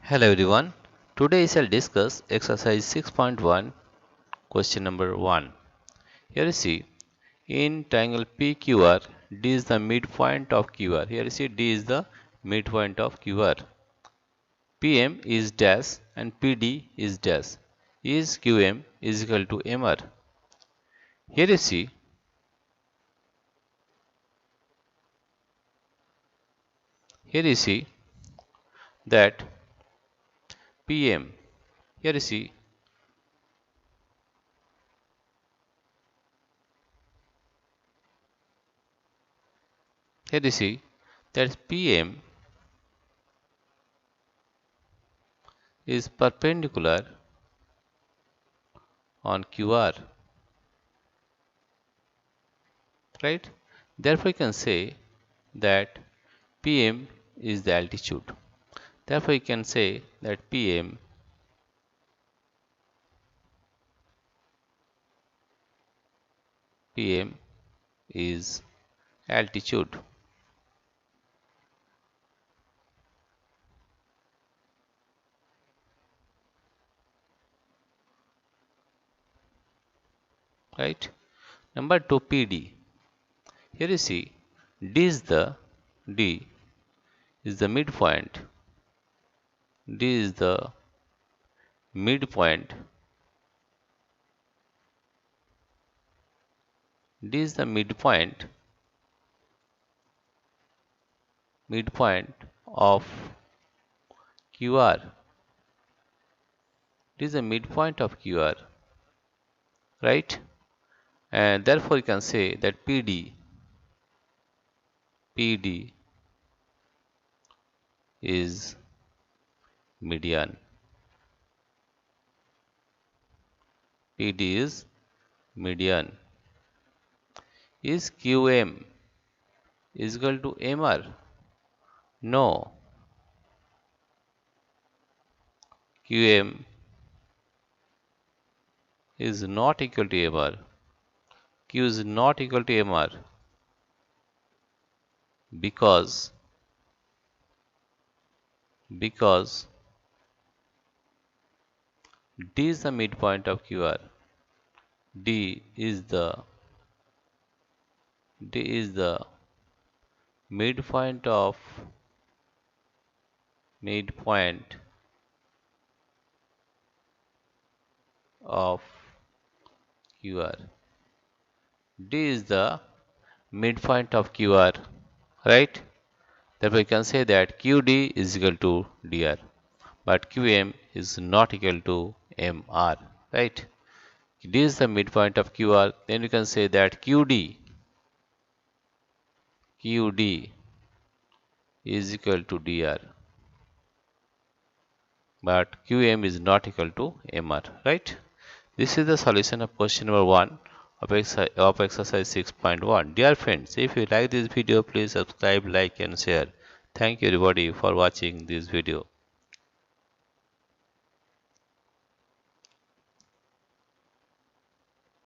Hello everyone. Today I shall discuss exercise 6.1 question number 1. Here you see in triangle PQR D is the midpoint of QR. Here you see D is the midpoint of QR. PM is dash and PD is dash. Is QM is equal to MR. Here you see that PM. Here you see that PM is perpendicular on QR, right? Therefore, you can say that PM is the altitude. Therefore, you can say that PM is altitude, right? Number 2, PD. Here you see D is the midpoint. D is the midpoint. D is the midpoint of QR. D is the midpoint of QR, right? And therefore you can say that PD is median. PD is median. Is QM is equal to MR? No. QM is not equal to MR. Q is not equal to MR because D is the midpoint of QR. D is the midpoint of QR. D is the midpoint of QR, right? Therefore, you can say that QD is equal to DR, but QM is not equal to MR, right? D is the midpoint of QR, then you can say that QD is equal to DR, but QM is not equal to MR, right? This is the solution of question number 1 of exercise 6.1. Dear friends, if you like this video, please subscribe, like and share. Thank you everybody for watching this video.